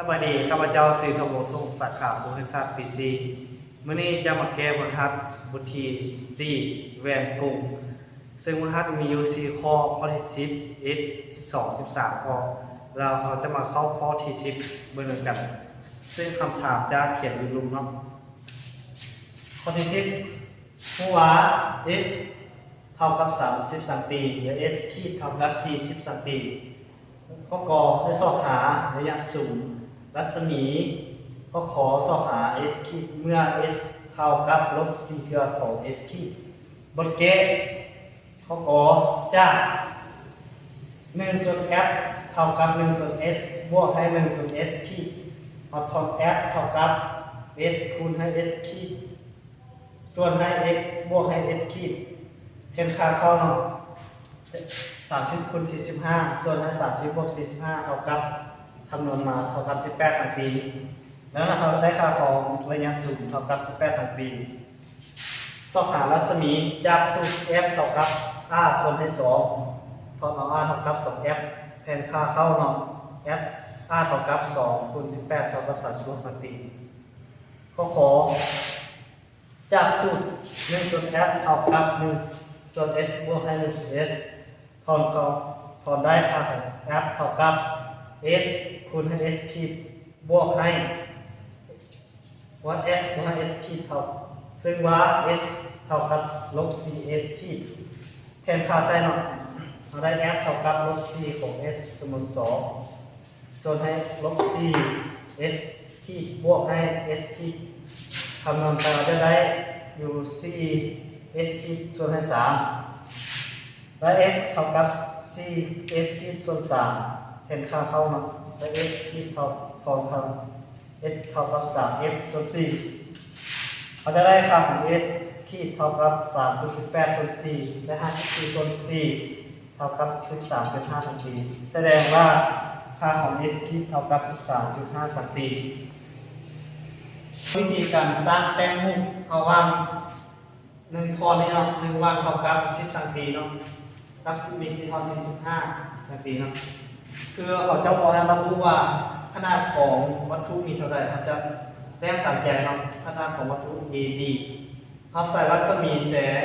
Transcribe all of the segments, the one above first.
สวัสดีข้าพเจ้าสื่อทบทรงสาขาบริษัทปีซีมื้อนี้จะมาแก้บรรทัดบทที่4แหวนกุ้งซึ่งบรรทัดมีอยู่4ข้อที่10 11 12 13ข้อเราจะมาเข้าข้อที่10เบิ่งกันซึ่งคำถามจะเขียนอยู่ลุมเนาะข้อที่10ผู้ว่า s เท่ากับ30 สันติหรือ s ขีดเท่ากับ40 สันติข้อกอได้สอบหาระยะสูงรัศมีก็ขอสอบหา s ขีดเมื่อ s เท่ากับลบ4เทื่อของ s ขีดบทเกตข้อกอจาก1ส่วน f เท่ากับ1ส่วน s บวกให้1ส่วน s ขีดเอาทอน f เท่ากับ s คูณให้ s ขีดส่วนให้ x บวกให้ s ขีดเห็นค่าเข้าเนาะ30คูณ45ส่วนให้30บวก45เท่ากับคำนวณมาเท่ากับ18 สันติแล้วเราได้ค่าของระยะสูงเท่ากับ18 สันติสอบหารัศมีจากสูตร f เท่ากับ r ส่วนให้2ทอนเอา r เท่ากับ 2f แทนค่าเข้าเนาะ f r เท่ากับ2คูณ18เท่ากับ36 สันติก็ขอจากสูตร1ส่วน f เท่ากับ1ส่วน s บวกให้1ส่วน s ทอนได้ค่าของ f เท่ากับ s คูณให้ s ขีดบวกให้ว่า s บวกให้ s ขีดเท่าซึ่งว่า s เท่ากับลบ 4s ขีดแทนค่าใส่เนาะเราได้ f เท่ากับลบ 4ของ s จำนวน2ส่วนให้ลบ 4s ขีดบวกให้ s ขีดคำนวณไปเราจะได้อยู่ 4s ขีดส่วนให้3และ f เท่ากับ 4s ขีดส่วน3เห็นค่าเข้าเนาะและ s ขีดเท่าทอนคำ s เท่ากับ 3f ส่วน4เราจะได้ค่าของ s ขีดเท่ากับ3คูณ18ส่วน4และ54ส่วน4เท่ากับ 13.5 สันติแสดงว่าค่าของ s ขีดเท่ากับ 13.5 สันติวิธีการสร้างแต้มมุมเอาวาง1 ข้อนี้เนาะ1วางเท่ากับ10 สันติเนาะกับมี4เท่า45 สันติเนาะคือเขาจะบอกให้เรารู้ว่าขนาดของวัตถุมีเท่าไหร่เขาจะแต้มตามใจเนาะขนาดของวัตถุ A B เขาใส่รัศมีแสง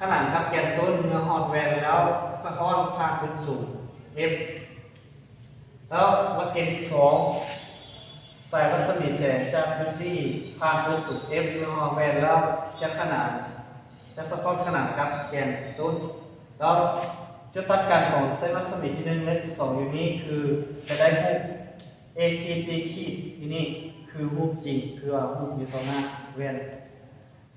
ขนาดกับแกนต้นเนื้อหอดแหวนแล้วสะท้อนผ่านจุดสูง F แล้ววัดเกณฑ์ที่2ใส่รัศมีแสงจากพื้นที่ผ่านจุดสูง F เนื้อหอดแหวนแล้วจะขนาดจะสะท้อนขนาดกับแกนต้นแล้วจุดตัดกันของเส้นรัศมีที่1และที่2อยู่นี้คือจะได้รูป A ขีด B ขีดอยู่นี่คือรูปจริงคือรูปอยู่ตรงหน้าแหวน